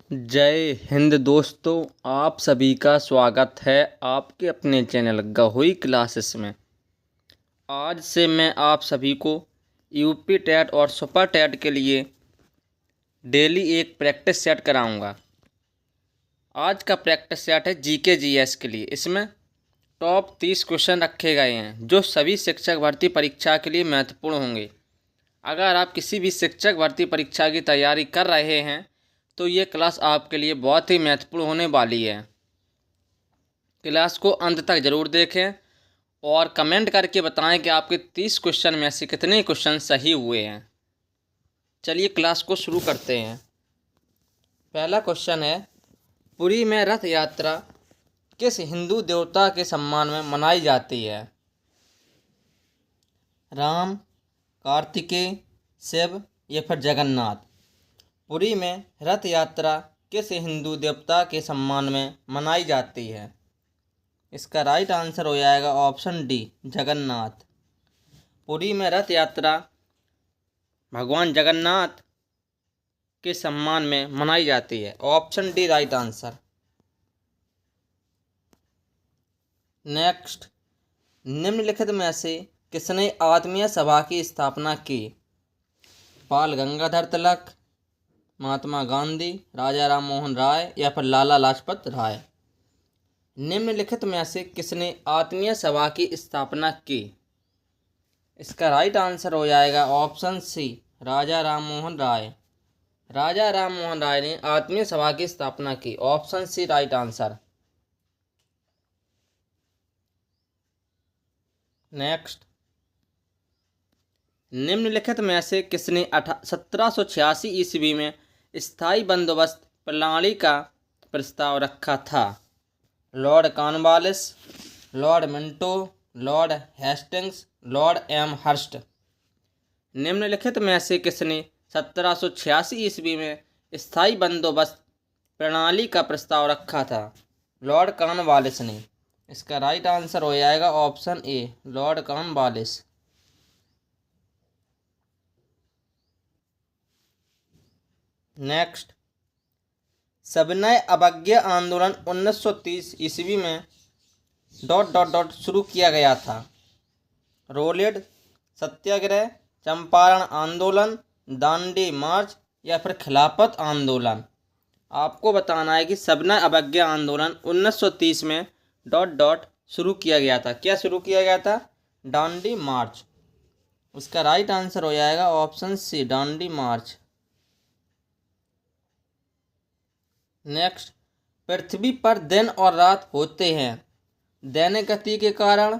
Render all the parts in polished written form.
जय हिंद दोस्तों। आप सभी का स्वागत है आपके अपने चैनल गहोई क्लासेस में। आज से मैं आप सभी को यूपी टेट और सुपर टेट के लिए डेली एक प्रैक्टिस सेट कराऊंगा। आज का प्रैक्टिस सेट है जीके जीएस के लिए। इसमें टॉप 30 क्वेश्चन रखे गए हैं जो सभी शिक्षक भर्ती परीक्षा के लिए महत्वपूर्ण होंगे। अगर आप किसी भी शिक्षक भर्ती परीक्षा की तैयारी कर रहे हैं तो ये क्लास आपके लिए बहुत ही महत्वपूर्ण होने वाली है। क्लास को अंत तक ज़रूर देखें और कमेंट करके बताएं कि आपके 30 क्वेश्चन में से कितने क्वेश्चन सही हुए हैं। चलिए क्लास को शुरू करते हैं। पहला क्वेश्चन है, पुरी में रथ यात्रा किस हिंदू देवता के सम्मान में मनाई जाती है? राम, कार्तिकेय, शिव या फिर जगन्नाथ। पुरी में रथ यात्रा किस हिंदू देवता के सम्मान में मनाई जाती है? इसका राइट आंसर हो जाएगा ऑप्शन डी, जगन्नाथ। पुरी में रथ यात्रा भगवान जगन्नाथ के सम्मान में मनाई जाती है। Option D right answer. Next, निम्नलिखित में से किसने आत्मीय सभा की स्थापना की? बाल गंगाधर तिलक, महात्मा गांधी, राजा राम मोहन राय या फिर लाला लाजपत राय। निम्नलिखित में से किसने आत्मीय सभा की स्थापना की? इसका राइट आंसर हो जाएगा ऑप्शन सी, राजा राम मोहन राय। राजा राम मोहन राय ने आत्मीय सभा की स्थापना की। Option C right answer. Next, निम्नलिखित में से किसने 1786 ईस्वी में स्थायी बंदोबस्त प्रणाली का प्रस्ताव रखा था? Lord Cornwallis, Lord Minto, Lord Hastings, Lord Amherst. निम्नलिखित में से किसने 1786 ईस्वी में स्थायी बंदोबस्त प्रणाली का प्रस्ताव रखा था? लॉर्ड कॉर्नवालिस ने। इसका राइट आंसर हो जाएगा ऑप्शन ए, लॉर्ड कॉर्नवालिस। नेक्स्ट, सविनय अवज्ञा आंदोलन 1930 ईस्वी में शुरू किया गया था। रोलेड सत्याग्रह, चंपारण आंदोलन, दांडी मार्च या फिर खिलाफत आंदोलन। आपको बताना है कि सविनय अवज्ञा आंदोलन 1930 में शुरू किया गया था। क्या शुरू किया गया था? दांडी मार्च। उसका राइट आंसर हो जाएगा ऑप्शन सी, दांडी मार्च। नेक्स्ट, पृथ्वी पर दिन और रात होते हैं दैनिक गति के कारण,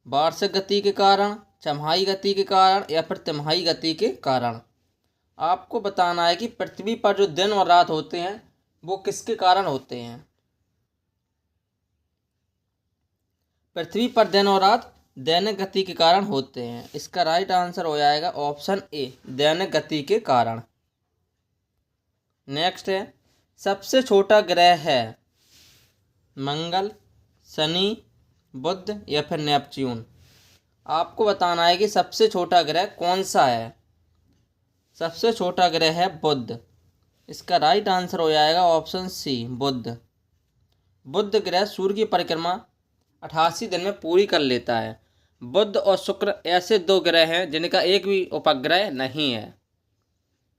वार्षिक गति के कारण, छमाही गति के कारण या फिर तिमाही गति के कारण। आपको बताना है कि पृथ्वी पर जो दिन और रात होते हैं वो किसके कारण होते हैं? पृथ्वी पर दिन और रात दैनिक गति के कारण होते हैं। इसका राइट आंसर हो जाएगा ऑप्शन ए, दैनिक गति के कारण। नेक्स्ट है, सबसे छोटा ग्रह है मंगल, शनि, बुध या फिर नेपच्यून। आपको बताना है कि सबसे छोटा ग्रह कौन सा है? सबसे छोटा ग्रह है बुध। इसका राइट आंसर हो जाएगा ऑप्शन सी, बुध। बुध ग्रह सूर्य की परिक्रमा 88 दिन में पूरी कर लेता है। बुध और शुक्र ऐसे दो ग्रह हैं जिनका एक भी उपग्रह नहीं है।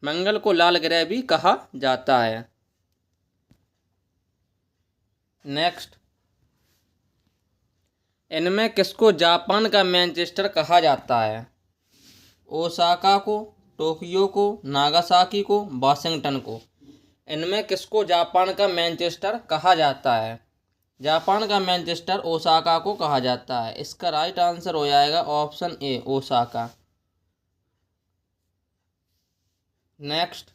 मंगल को लाल ग्रह भी कहा जाता है। नेक्स्ट, इनमें किसको जापान का मैनचेस्टर कहा जाता है? ओसाका को, टोक्यो को, नागासाकी को, वाशिंगटन को। इनमें किसको जापान का मैनचेस्टर कहा जाता है? जापान का मैनचेस्टर ओसाका को कहा जाता है। इसका राइट आंसर हो जाएगा ऑप्शन ए, ओसाका। नेक्स्ट,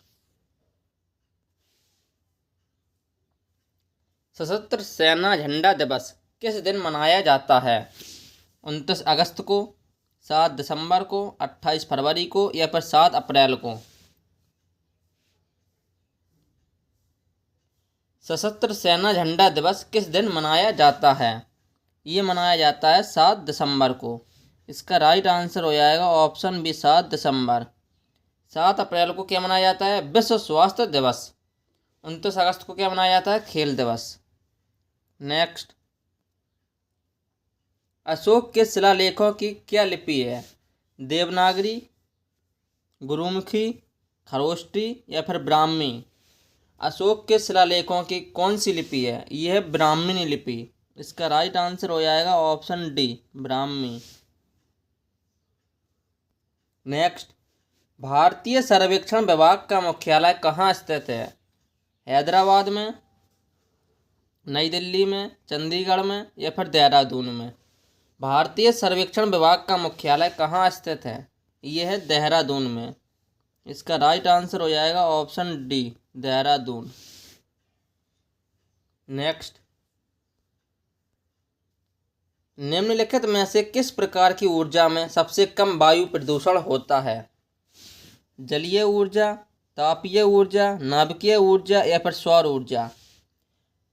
सशस्त्र सेना झंडा दिवस किस दिन मनाया जाता है? 29 अगस्त को, 7 दिसंबर को, 28 फरवरी को या फिर 7 अप्रैल को। सशस्त्र सेना झंडा दिवस किस दिन मनाया जाता है? ये मनाया जाता है 7 दिसंबर को। इसका राइट आंसर हो जाएगा ऑप्शन बी, 7 दिसंबर। 7 अप्रैल को क्या मनाया जाता है? विश्व स्वास्थ्य दिवस। 29 अगस्त को क्या मनाया जाता है? खेल दिवस। नेक्स्ट, अशोक के शिलालेखों की क्या लिपि है? देवनागरी, गुरुमुखी, खरोष्टी या फिर ब्राह्मी? अशोक के शिलालेखों की कौन सी लिपि है? यह है ब्राह्मणी लिपि। इसका राइट आंसर हो जाएगा ऑप्शन डी, ब्राह्मी। नेक्स्ट, भारतीय सर्वेक्षण विभाग का मुख्यालय कहाँ स्थित है? हैदराबाद में, नई दिल्ली में, चंडीगढ़ में या फिर देहरादून में? भारतीय सर्वेक्षण विभाग का मुख्यालय कहाँ स्थित है? यह है देहरादून में। इसका राइट आंसर हो जाएगा ऑप्शन डी, देहरादून। नेक्स्ट, निम्नलिखित में से किस प्रकार की ऊर्जा में सबसे कम वायु प्रदूषण होता है? जलीय ऊर्जा, तापीय ऊर्जा, नाभिकीय ऊर्जा या फिर सौर ऊर्जा?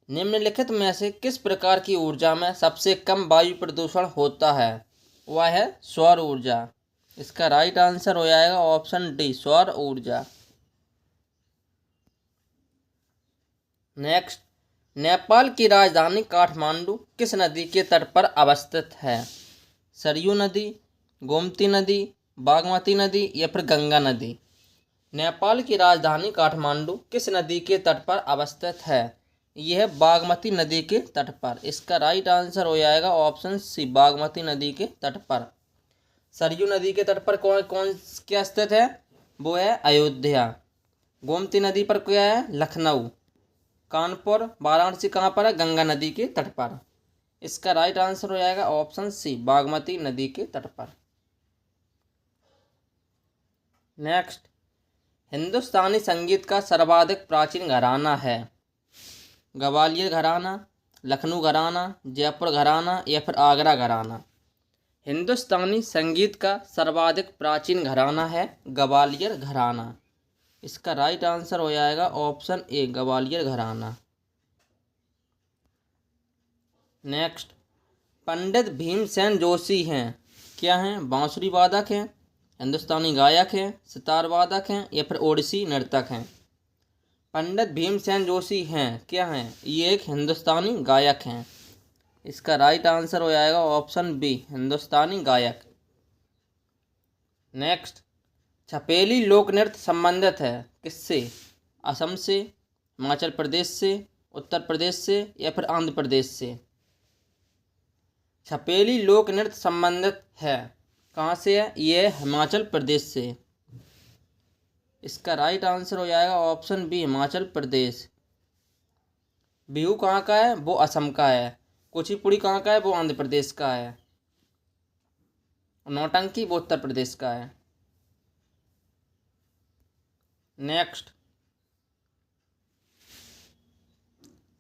निम्नलिखित में से किस प्रकार की ऊर्जा में सबसे कम वायु प्रदूषण होता है? वह है सौर ऊर्जा। इसका राइट आंसर हो जाएगा ऑप्शन डी, सौर ऊर्जा। नेक्स्ट, नेपाल की राजधानी काठमांडू किस नदी के तट पर अवस्थित है? सरयू नदी, गोमती नदी, बागमती नदी या फिर गंगा नदी? नेपाल की राजधानी काठमांडू किस नदी के तट पर अवस्थित है? यह है बागमती नदी के तट पर। इसका राइट आंसर हो जाएगा ऑप्शन सी, बागमती नदी के तट पर। सरयू नदी के तट पर कौन कौन क्या स्थित है? वो है अयोध्या। गोमती नदी पर क्या है? लखनऊ। कानपुर, वाराणसी कहाँ पर है? गंगा नदी के तट पर। इसका राइट आंसर हो जाएगा ऑप्शन सी, बागमती नदी के तट पर। नेक्स्ट, हिंदुस्तानी संगीत का सर्वाधिक प्राचीन घराना है? ग्वालियर घराना, लखनऊ घराना, जयपुर घराना या फिर आगरा घराना? हिंदुस्तानी संगीत का सर्वाधिक प्राचीन घराना है ग्वालियर घराना। इसका राइट आंसर हो जाएगा ऑप्शन ए, ग्वालियर घराना। नेक्स्ट, पंडित भीमसेन जोशी हैं क्या हैं? बांसुरी वादक हैं, हिंदुस्तानी गायक हैं, सितार वादक हैं या फिर ओडिसी नर्तक हैं? पंडित भीमसेन जोशी हैं क्या हैं? ये एक हिंदुस्तानी गायक हैं। इसका राइट आंसर हो जाएगा ऑप्शन बी, हिंदुस्तानी गायक। नेक्स्ट, छपेली लोक नृत्य संबंधित है किससे? असम से, हिमाचल प्रदेश से, उत्तर प्रदेश से या फिर आंध्र प्रदेश से? छपेली लोक नृत्य संबंधित है कहाँ से है? ये हिमाचल प्रदेश से। इसका राइट आंसर हो जाएगा ऑप्शन बी, हिमाचल प्रदेश। बिहू कहाँ का है? वो असम का है। कुचिपुड़ी कहाँ का है? वो आंध्र प्रदेश का है। नौटंकी वो उत्तर प्रदेश का है। नेक्स्ट,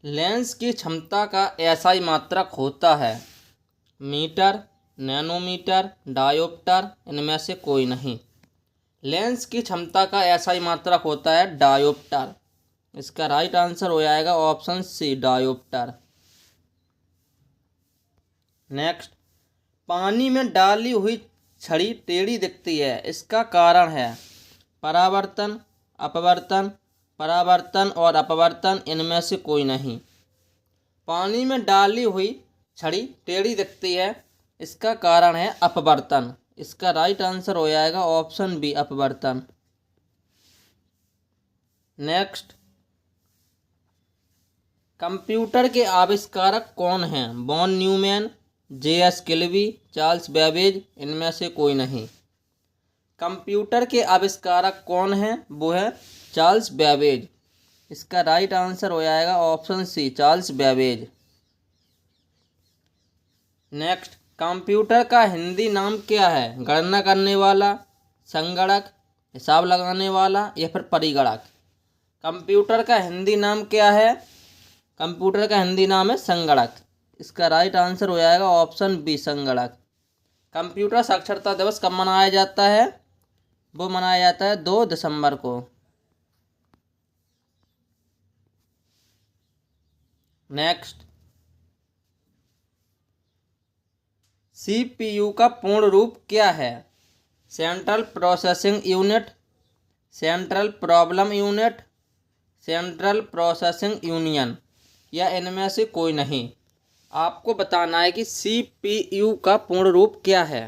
लेंस की क्षमता का एसआई मात्रक होता है? मीटर, नैनोमीटर, डायोप्टर, इनमें से कोई नहीं। लेंस की क्षमता का एसआई मात्रक होता है डायोप्टर। इसका राइट आंसर हो जाएगा ऑप्शन सी, डायोप्टर। नेक्स्ट, पानी में डाली हुई छड़ी टेढ़ी दिखती है, इसका कारण है? परावर्तन, अपवर्तन, परावर्तन और अपवर्तन, इनमें से कोई नहीं। पानी में डाली हुई छड़ी टेढ़ी दिखती है, इसका कारण है अपवर्तन। इसका राइट आंसर हो जाएगा ऑप्शन बी, अपवर्तन। नेक्स्ट, कंप्यूटर के आविष्कारक कौन हैं? Von Neumann, J S. Kilby, Charles Babbage, इनमें से कोई नहीं। कंप्यूटर के आविष्कारक कौन हैं? वो है चार्ल्स बेबेज। इसका राइट आंसर हो जाएगा option C, Charles Babbage. Next, computer का हिंदी नाम क्या है? गणना करने वाला, संगणक, हिसाब लगाने वाला या फिर परिगणक? कंप्यूटर का हिंदी नाम क्या है? कंप्यूटर का हिंदी नाम है संगणक। इसका राइट आंसर हो जाएगा ऑप्शन बी, संगणक। कंप्यूटर साक्षरता दिवस कब मनाया जाता है? वो मनाया जाता है 2 दिसंबर को। नेक्स्ट, सीपीयू का पूर्ण रूप क्या है? Central processing unit, central problem unit, central processing union या इनमें से कोई नहीं। आपको बताना है कि सीपीयू का पूर्ण रूप क्या है।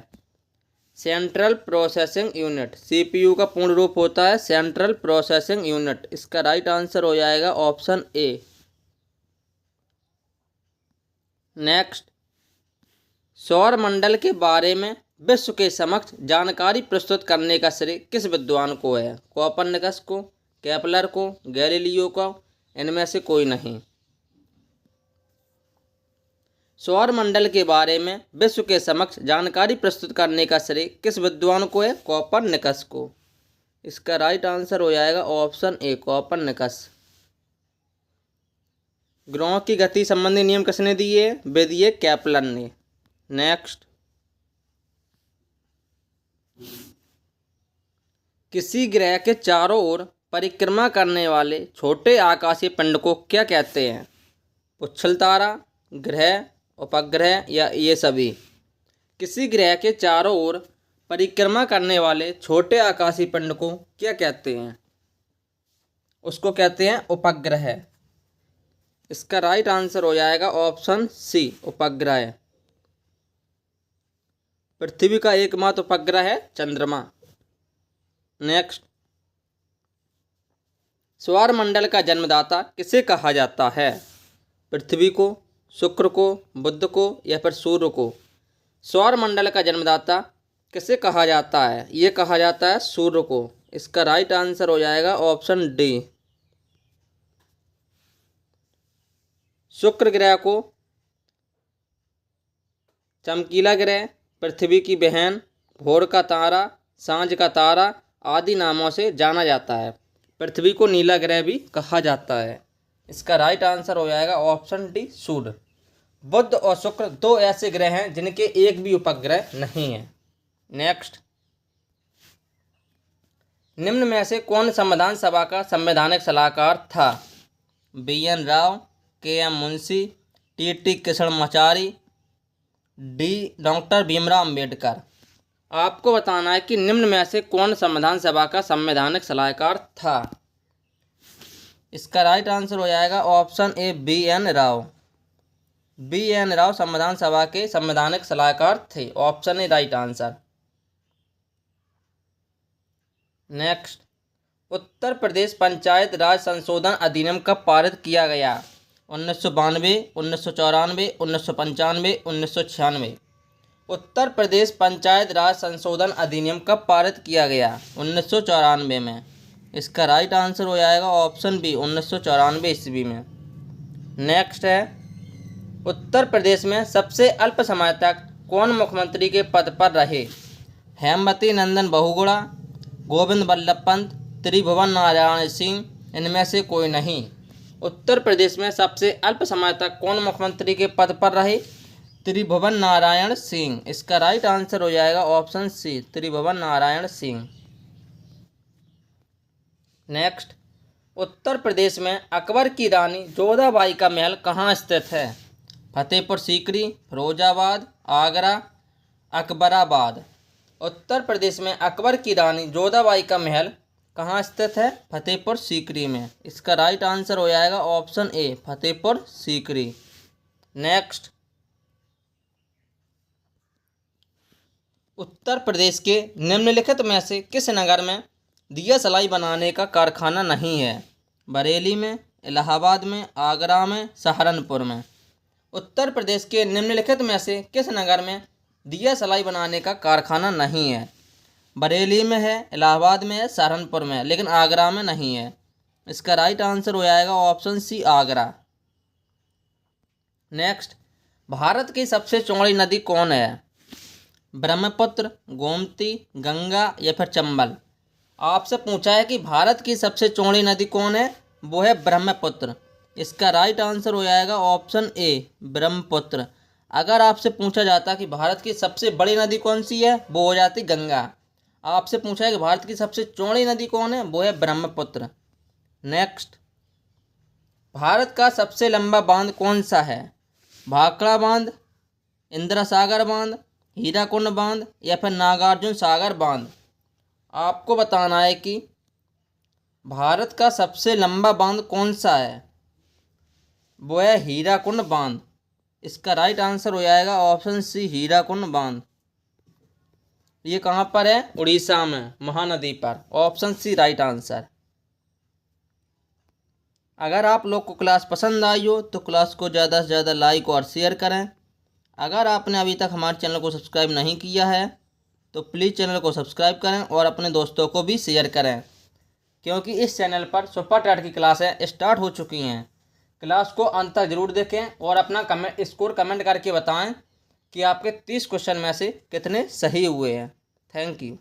सेंट्रल प्रोसेसिंग यूनिट, सीपीयू का पूर्ण रूप होता है सेंट्रल प्रोसेसिंग यूनिट। इसका राइट आंसर हो जाएगा ऑप्शन ए। नेक्स्ट, सौर मंडल के बारे में विश्व के समक्ष जानकारी प्रस्तुत करने का श्रेय किस विद्वान को है। कोपरनिकस को, केपलर को, गैलीलियो को, इनमें से कोई नहीं। सौर मंडल के बारे में विश्व के समक्ष जानकारी प्रस्तुत करने का श्रेय किस विद्वान को है। कोपरनिकस को। इसका राइट आंसर हो जाएगा ऑप्शन ए, कोपरनिकस। ग्रहों की गति संबंधी नियम किसने दिए? वे दिए केपलर ने। नेक्स्ट, किसी ग्रह के चारों ओर परिक्रमा करने वाले छोटे आकाशीय पिंड को क्या कहते हैं? पुच्छल तारा, ग्रह, उपग्रह या ये सभी। किसी ग्रह के चारों ओर परिक्रमा करने वाले छोटे आकाशीय पिंड को क्या कहते हैं? उसको कहते हैं उपग्रह। इसका राइट आंसर हो जाएगा ऑप्शन सी, उपग्रह। पृथ्वी का एकमात्र उपग्रह है चंद्रमा। नेक्स्ट, सौर मंडल का जन्मदाता किसे कहा जाता है? पृथ्वी को, शुक्र को, बुध को या फिर सूर्य को। सौर मंडल का जन्मदाता किसे कहा जाता है? ये कहा जाता है सूर्य को। इसका राइट आंसर हो जाएगा ऑप्शन डी। शुक्र ग्रह को चमकीला ग्रह, पृथ्वी की बहन, भोर का तारा, सांझ का तारा आदि नामों से जाना जाता है। पृथ्वी को नीला ग्रह भी कहा जाता है। इसका राइट आंसर हो जाएगा ऑप्शन डी, सूर्य। बुध और शुक्र दो ऐसे ग्रह हैं जिनके एक भी उपग्रह नहीं है। नेक्स्ट, निम्न में से कौन संविधान सभा का संवैधानिक सलाहकार था? BN Rao, KM Munshi, TT Krishnamachari, D doctor Bhimrao Ambedkar. आपको बताना है कि निम्न में से कौन संविधान सभा का संवैधानिक सलाहकार था। इसका राइट आंसर हो जाएगा option A, BN Rao. BN Rao संविधान सभा के संवैधानिक सलाहकार थे। Option A right answer. Next, Uttar Pradesh panchayat raj संशोधन अधिनियम कब पारित किया गया? 1992, 1994, 1995, 1996। उत्तर प्रदेश पंचायत राज संशोधन अधिनियम कब पारित किया गया? 1994 में। इसका राइट आंसर हो जाएगा ऑप्शन बी, 1994 ईस्वी में। नेक्स्ट है, उत्तर प्रदेश में सबसे अल्प समय तक कौन मुख्यमंत्री के पद पर रहे? हेमवती नंदन बहुगुणा, गोविंद बल्लभ पंत, त्रिभुवन नारायण सिंह, इनमें से कोई नहीं। उत्तर प्रदेश में सबसे अल्प समय तक कौन मुख्यमंत्री के पद पर रहे? त्रिभुवन नारायण सिंह। इसका राइट आंसर हो जाएगा ऑप्शन सी, त्रिभुवन नारायण सिंह। नेक्स्ट, उत्तर प्रदेश में अकबर की रानी जोधाबाई का महल कहाँ स्थित है? फतेहपुर सीकरी, फिरोजाबाद, आगरा, अकबराबाद। उत्तर प्रदेश में अकबर की रानी जोधाबाई का महल कहाँ स्थित है? फतेहपुर सीकरी में। इसका राइट आंसर हो जाएगा option A, Fatehpur Sikri. Next, Uttar Pradesh के निम्नलिखित में से किस नगर में दिया सलाई बनाने का कारखाना नहीं है? बरेली में, इलाहाबाद में, आगरा में, सहारनपुर में। उत्तर प्रदेश के निम्नलिखित में से किस नगर में दिया सलाई बनाने का कारखाना नहीं है? बरेली में है, इलाहाबाद में है, सहारनपुर में है, लेकिन आगरा में नहीं है। इसका राइट आंसर हो जाएगा option C, Agra. Next, Bharat की सबसे चौड़ी नदी कौन है? ब्रह्मपुत्र, गोमती, गंगा या फिर चंबल। आपसे पूछा है कि भारत की सबसे चौड़ी नदी कौन है? वो है ब्रह्मपुत्र। इसका राइट आंसर हो जाएगा ऑप्शन ए, ब्रह्मपुत्र। अगर आपसे पूछा जाता कि भारत की सबसे बड़ी नदी कौन सी है, वो हो जाती गंगा। आपसे पूछा है कि भारत की सबसे चौड़ी नदी कौन है, वो है ब्रह्मपुत्र। नेक्स्ट, भारत का सबसे लंबा बांध कौन सा है? भाखड़ा बांध, इंदिरा सागर बांध, हीराकुंड बांध या फिर नागार्जुन सागर बांध। आपको बताना है कि भारत का सबसे लंबा बांध कौन सा है? वो है हीराकुंड बांध। इसका राइट आंसर हो जाएगा ऑप्शन सी, हीराकुंड बांध। ये कहाँ पर है? उड़ीसा में, महानदी पर। Option C right answer. अगर आप लोग को क्लास पसंद आई हो तो क्लास को ज़्यादा से ज़्यादा लाइक और शेयर करें। अगर आपने अभी तक हमारे चैनल को सब्सक्राइब नहीं किया है तो प्लीज़ चैनल को सब्सक्राइब करें और अपने दोस्तों को भी शेयर करें, क्योंकि इस चैनल पर सुपर टैट की क्लासें स्टार्ट हो चुकी हैं। क्लास को अंत तक जरूर देखें और अपना स्कोर कमेंट करके बताएं कि आपके 30 क्वेश्चन में से कितने सही हुए हैं। Thank you.